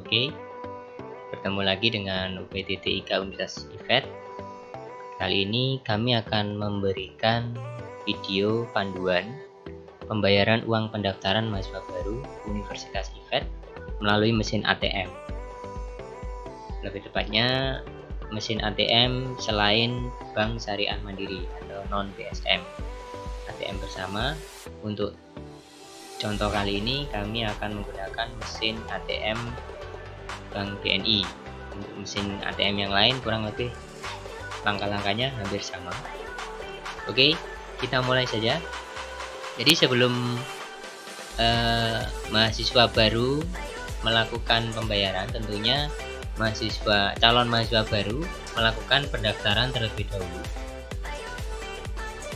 Oke, bertemu lagi dengan UPTT IK Universitas IFET. Kali ini kami akan memberikan video panduan pembayaran uang pendaftaran mahasiswa baru Universitas IFET melalui mesin ATM. Lebih tepatnya, mesin ATM selain Bank Syariah Mandiri atau non-BSM. ATM bersama. Untuk contoh kali ini kami akan menggunakan mesin ATM Bank BNI. Untuk mesin ATM yang lain kurang lebih langkah-langkahnya hampir sama. Oke, kita mulai saja. Jadi sebelum mahasiswa baru melakukan pembayaran, tentunya calon mahasiswa baru melakukan pendaftaran terlebih dahulu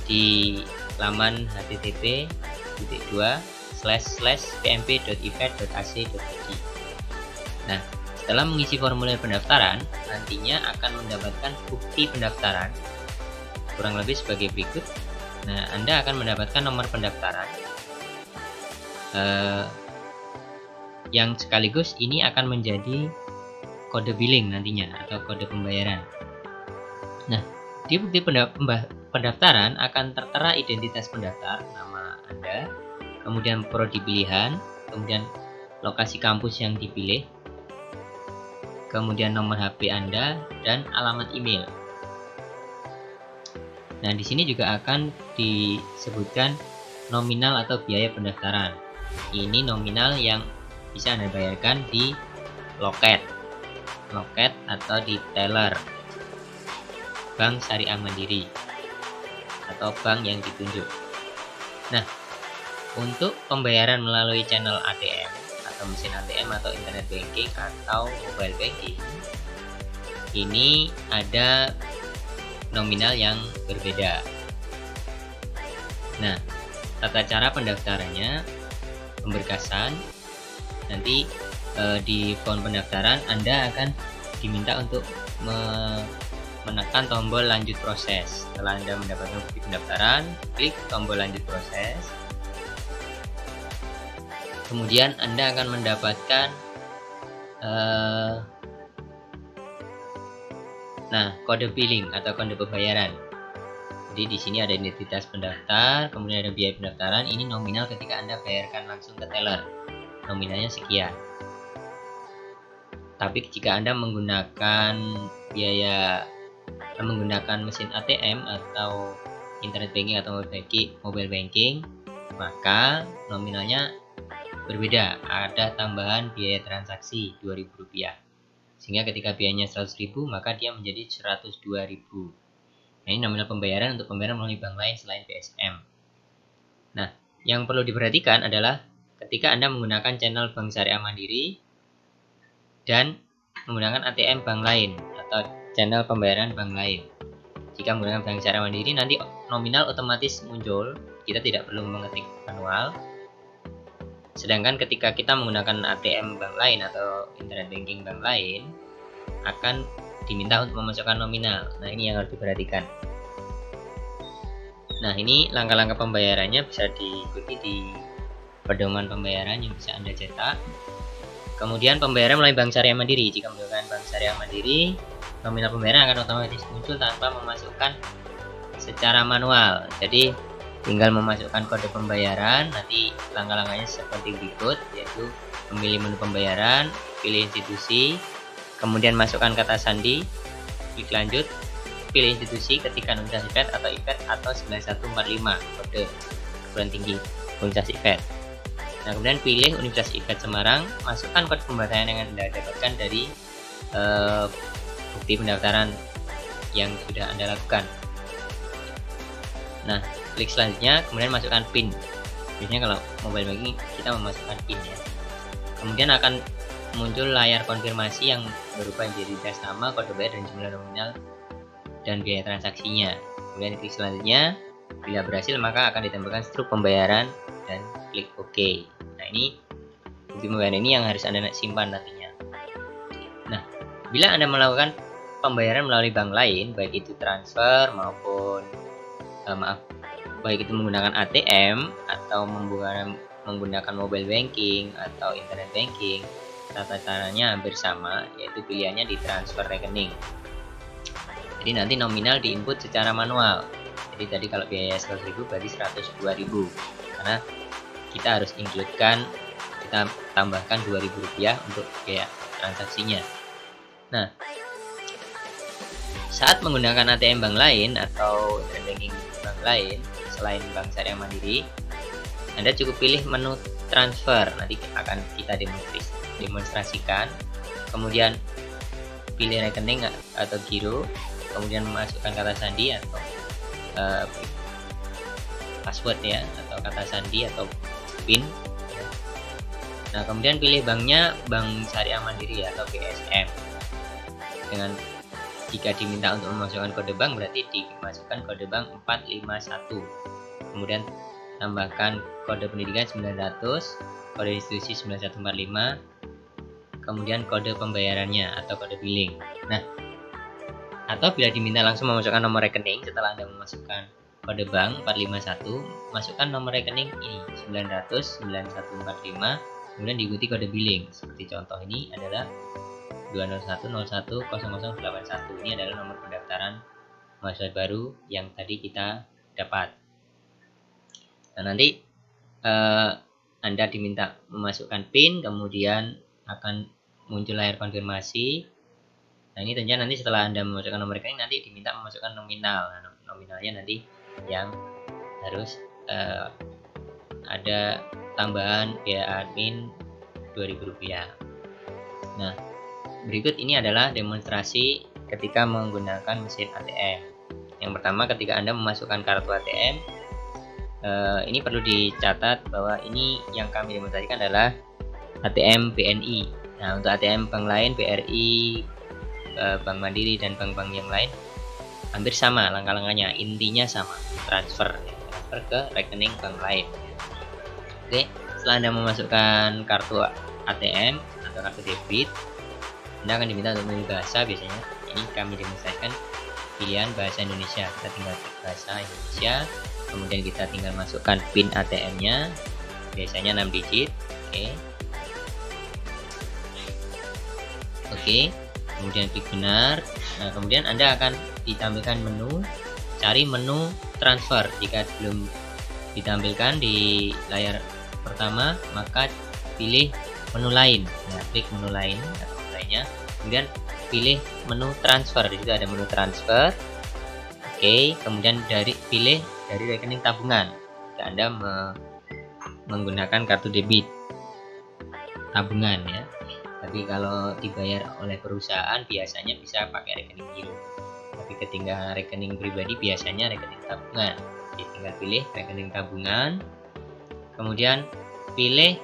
di laman http://pmp.ifet.ac.id. Nah, setelah mengisi formulir pendaftaran, nantinya akan mendapatkan bukti pendaftaran kurang lebih sebagai berikut. Nah, Anda akan mendapatkan nomor pendaftaran yang sekaligus ini akan menjadi kode billing nantinya atau kode pembayaran. Nah, di bukti pendaftaran akan tertera identitas pendaftar, nama Anda, kemudian prodi pilihan, kemudian lokasi kampus yang dipilih, kemudian nomor HP Anda dan alamat email. Nah, di sini juga akan disebutkan nominal atau biaya pendaftaran. Ini nominal yang bisa Anda bayarkan di loket atau di teller Bank Syariah Mandiri atau bank yang ditunjuk. Nah, untuk pembayaran melalui channel ATM atau mesin ATM atau internet banking atau mobile banking, ini ada nominal yang berbeda. Nah, tata cara pendaftarannya, pemberkasan, nanti di form pendaftaran Anda akan diminta untuk menekan tombol lanjut proses. Setelah Anda mendapatkan bukti pendaftaran, klik tombol lanjut proses. Kemudian Anda akan mendapatkan kode billing atau kode pembayaran. Jadi di sini ada identitas pendaftar, kemudian ada biaya pendaftaran. Ini nominal ketika Anda bayarkan langsung ke teller. Nominalnya sekian. Tapi jika Anda menggunakan mesin ATM atau internet banking atau mobile banking, maka nominalnya berbeda, ada tambahan biaya transaksi Rp2.000. Sehingga ketika biayanya Rp100.000, maka dia menjadi Rp102.000. Nah, ini nominal pembayaran untuk pembayaran melalui bank lain selain BSM. Nah, yang perlu diperhatikan adalah ketika Anda menggunakan channel Bank Syariah Mandiri dan menggunakan ATM bank lain atau channel pembayaran bank lain. Jika menggunakan Bank Syariah Mandiri, nanti nominal otomatis muncul, kita tidak perlu mengetik manual. Sedangkan ketika kita menggunakan ATM bank lain atau internet banking bank lain, akan diminta untuk memasukkan nominal. Nah, ini yang harus diperhatikan. Nah, ini langkah-langkah pembayarannya bisa diikuti di pedoman pembayaran yang bisa Anda cetak. Kemudian pembayaran melalui Bank Syariah Mandiri. Jika menggunakan Bank Syariah Mandiri, nominal pembayaran akan otomatis muncul tanpa memasukkan secara manual. Jadi tinggal memasukkan kode pembayaran. Nanti langkah-langkahnya seperti berikut, yaitu memilih menu pembayaran, pilih institusi, kemudian masukkan kata sandi, klik lanjut, pilih institusi, ketikkan Universitas IFET atau IFET atau 9145 kode perguruan tinggi Universitas IFET. Nah, kemudian pilih Universitas IFET Semarang, masukkan kode pembayaran yang Anda dapatkan dari bukti pendaftaran yang sudah Anda lakukan. Nah, klik selanjutnya, kemudian masukkan PIN. Biasanya kalau mobile banking kita memasukkan PIN ya. Kemudian akan muncul layar konfirmasi yang berupa identitas nama, kode bayar, dan jumlah nominal dan biaya transaksinya. Kemudian klik selanjutnya, bila berhasil maka akan ditambahkan struk pembayaran dan klik OK. Nah, ini bukti pembayaran ini yang harus Anda simpan nantinya. Nah, bila Anda melakukan pembayaran melalui bank lain, baik itu transfer maupun baik itu menggunakan ATM atau menggunakan mobile banking atau internet banking, tata caranya hampir sama, yaitu pilihannya di transfer rekening. Jadi nanti nominal diinput secara manual. Jadi tadi kalau biaya 100.000 berarti 102.000, karena kita harus include-kan, kita tambahkan 2.000 rupiah untuk biaya transaksinya. Nah, saat menggunakan ATM bank lain atau internet banking bank lain selain Bank Syariah Mandiri, Anda cukup pilih menu transfer, nanti akan kita demonstrasikan. Kemudian pilih rekening atau giro, kemudian memasukkan kata sandi atau password ya, atau kata sandi atau PIN. Nah, kemudian pilih banknya Bank Syariah Mandiri atau BSM. Dengan jika diminta untuk memasukkan kode bank, berarti dimasukkan kode bank 451. Kemudian tambahkan kode pendidikan 900, kode institusi 9145, kemudian kode pembayarannya atau kode billing. Nah, atau bila diminta langsung memasukkan nomor rekening setelah Anda memasukkan kode bank 451, masukkan nomor rekening ini 900 9145, kemudian diikuti kode billing. Seperti contoh ini adalah 201010081. Ini adalah nomor pendaftaran mahasiswa baru yang tadi kita dapat. Nah, nanti Anda diminta memasukkan PIN, kemudian akan muncul layar konfirmasi. Nah, ini tentunya nanti setelah Anda memasukkan nomor rekening, nanti diminta memasukkan nominal. Nah, nominalnya nanti yang harus ada tambahan biaya admin 2.000 rupiah. Nah, berikut ini adalah demonstrasi ketika menggunakan mesin ATM. Yang pertama, ketika Anda memasukkan kartu ATM, ini perlu dicatat bahwa ini yang kami demonstrasikan adalah ATM BNI. Nah, untuk ATM bank lain, BRI, Bank Mandiri, dan bank-bank yang lain hampir sama langkah-langkahnya, intinya sama, transfer ke rekening bank lain. Oke, setelah Anda memasukkan kartu ATM atau kartu debit, Anda akan diminta untuk memilih bahasa. Biasanya ini kami demonstrasikan pilihan bahasa Indonesia. Kita tinggal klik bahasa Indonesia, kemudian kita tinggal masukkan PIN ATM-nya, biasanya 6 digit. Oke, kemudian klik benar. Nah, kemudian Anda akan ditampilkan menu, cari menu transfer. Jika belum ditampilkan di layar pertama, maka pilih menu lain. Nah, klik menu lain atau menu lainnya, kemudian pilih menu transfer. Di situ ada menu transfer. Oke, kemudian pilih dari rekening tabungan. Jika Anda menggunakan kartu debit tabungan ya. Tapi kalau dibayar oleh perusahaan biasanya bisa pakai rekening giro. Tapi ketika rekening pribadi biasanya rekening tabungan. Jadi tinggal pilih rekening tabungan. Kemudian pilih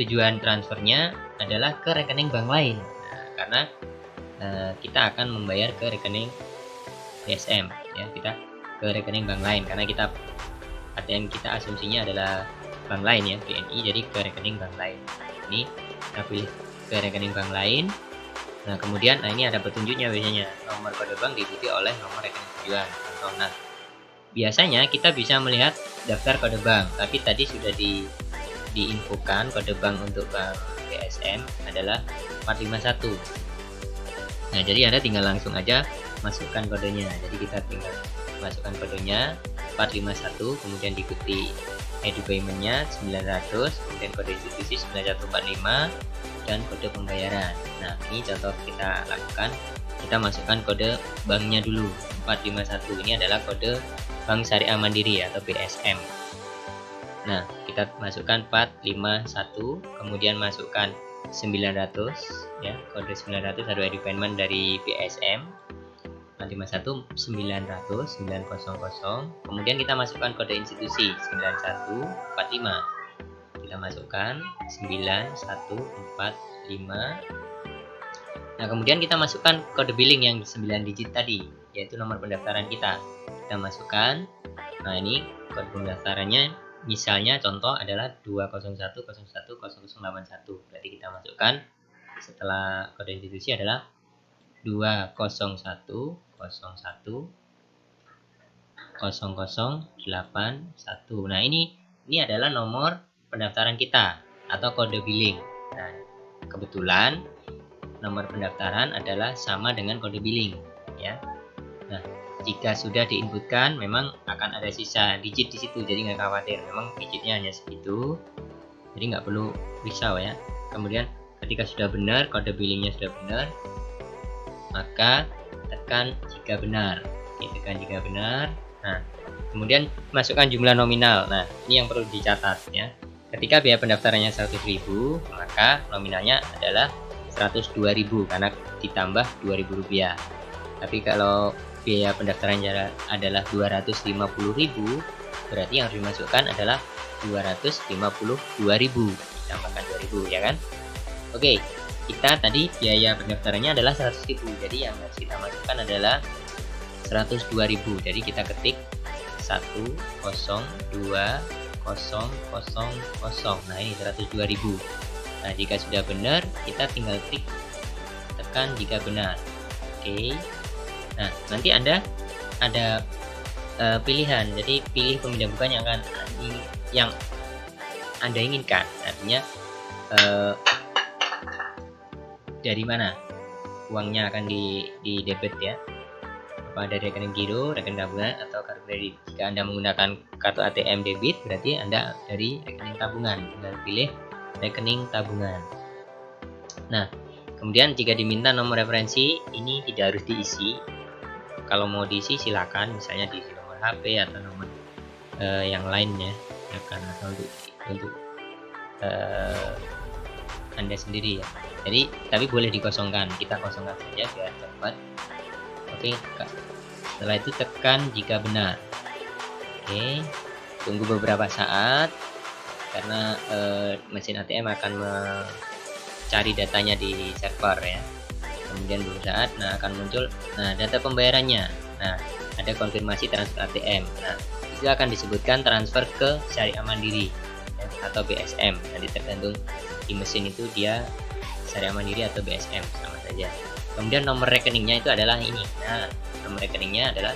tujuan transfernya adalah ke rekening bank lain. Nah, karena kita akan membayar ke rekening BSM ya, kita ke rekening bank lain karena kita ATM kita asumsinya adalah bank lain ya, BNI, jadi ke rekening bank lain. Ini kita pilih ke rekening bank lain. Nah, kemudian ini ada petunjuknya, biasanya nomor kode bank diikuti oleh nomor rekening tujuan. Contoh, nah biasanya kita bisa melihat daftar kode bank, tapi tadi sudah diinfokan kode bank untuk bank BSM adalah 451. Nah, jadi Anda tinggal langsung aja masukkan kodenya. Jadi kita tinggal masukkan kodenya 451, kemudian diikuti ID payment-nya 900, kemudian kode institusi 9145, dan kode pembayaran. Nah, ini contoh kita lakukan. Kita masukkan kode banknya dulu, 451. Ini adalah kode Bank Syariah Mandiri atau BSM. Nah, kita masukkan 451, kemudian masukkan 900 ya, kode 900 ada ID payment dari BSM. 451 900 900, kemudian kita masukkan kode institusi 9145. Kita masukkan 9145. Nah, kemudian kita masukkan kode billing yang 9 digit tadi, yaitu nomor pendaftaran kita. Kita masukkan. Nah, ini kode pendaftarannya misalnya contoh adalah 201010081. Berarti kita masukkan setelah kode institusi adalah 2010081. Nah, ini adalah nomor pendaftaran kita atau kode billing. Nah, kebetulan nomor pendaftaran adalah sama dengan kode billing ya. Nah, jika sudah diinputkan memang akan ada sisa digit di situ, jadi nggak khawatir, memang digitnya hanya segitu, jadi nggak perlu risau ya. Kemudian ketika sudah benar, kode billingnya sudah benar, maka tekan jika benar. Oke, tekan jika benar. Nah, kemudian masukkan jumlah nominal. Nah, ini yang perlu dicatat ya. Ketika biaya pendaftarannya 100.000, maka nominalnya adalah 102.000 karena ditambah Rp2.000. Tapi kalau biaya pendaftarannya adalah 250.000, berarti yang harus dimasukkan adalah 252.000 ditambahkan 2.000 ya kan. Oke, kita tadi biaya pendaftarannya adalah 100.000, jadi yang harus kita masukkan adalah 102.000. Jadi kita ketik 102.000. Nah, ini 102.000. Nah, jika sudah benar, kita tinggal klik tekan jika benar. Oke. Nah, nanti Anda ada pilihan. Jadi pilih pemindah bukan yang Anda inginkan. Artinya dari mana uangnya akan di debit ya. Apa dari rekening giro, rekening tabungan, atau kartu kredit. Jika Anda menggunakan kartu ATM debit, berarti Anda dari rekening tabungan. Tinggal pilih rekening tabungan. Nah, kemudian jika diminta nomor referensi, ini tidak harus diisi. Kalau mau diisi silakan, misalnya diisi nomor HP atau nomor yang lainnya, ya kan, atau untuk Anda sendiri ya. Jadi tapi boleh dikosongkan, kita kosongkan saja biar cepat. Oke, setelah itu tekan jika benar. Oke, tunggu beberapa saat karena mesin ATM akan mencari datanya di server ya. Kemudian beberapa saat, akan muncul data pembayarannya. Nah, ada konfirmasi transfer ATM. Nah, itu akan disebutkan transfer ke Syariah Mandiri ya, atau BSM. Nanti tergantung di mesin itu dia Syariah Mandiri atau BSM, sama saja. Kemudian nomor rekeningnya itu adalah ini. Nah, nomor rekeningnya adalah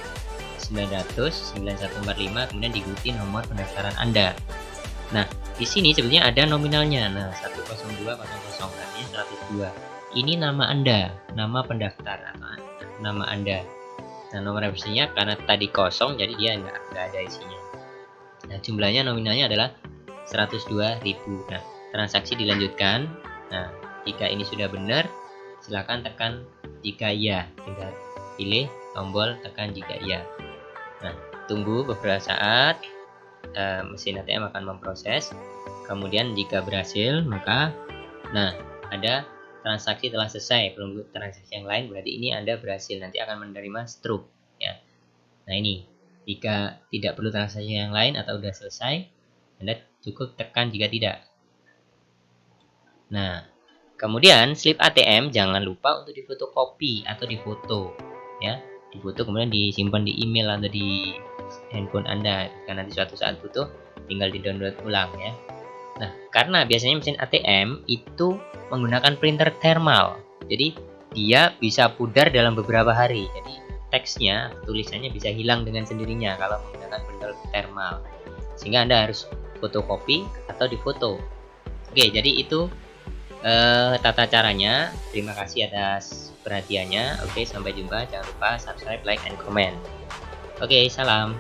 9009145, kemudian diikuti nomor pendaftaran Anda. Nah, di sini sebetulnya ada nominalnya. Nah, 10200 artinya 102. Ini nama Anda, nama pendaftar atau nama Anda. Nah, nomor referensinya karena tadi kosong jadi dia nggak ada isinya. Nah, jumlahnya nominalnya adalah 102.000. Nah, transaksi dilanjutkan. Nah, jika ini sudah benar, silakan tekan jika ya. Tinggal pilih tombol tekan jika ya. Nah, tunggu beberapa saat, mesin ATM akan memproses. Kemudian jika berhasil, maka ada transaksi telah selesai, belum transaksi yang lain, berarti ini Anda berhasil, nanti akan menerima stroke ya. Nah, ini jika tidak perlu transaksi yang lain atau sudah selesai, Anda cukup tekan jika tidak. Nah, kemudian slip ATM jangan lupa untuk difotokopi atau difoto ya. Difoto kemudian disimpan di email atau di handphone Anda. Karena nanti suatu saat butuh tinggal di-download ulang ya. Nah, karena biasanya mesin ATM itu menggunakan printer thermal. Jadi dia bisa pudar dalam beberapa hari. Jadi teksnya, tulisannya bisa hilang dengan sendirinya kalau menggunakan printer thermal. Sehingga Anda harus fotokopi atau difoto. Oke, jadi itu tata caranya. Terima kasih atas perhatiannya. Oke, sampai jumpa. Jangan lupa subscribe, like, and comment. Oke, salam.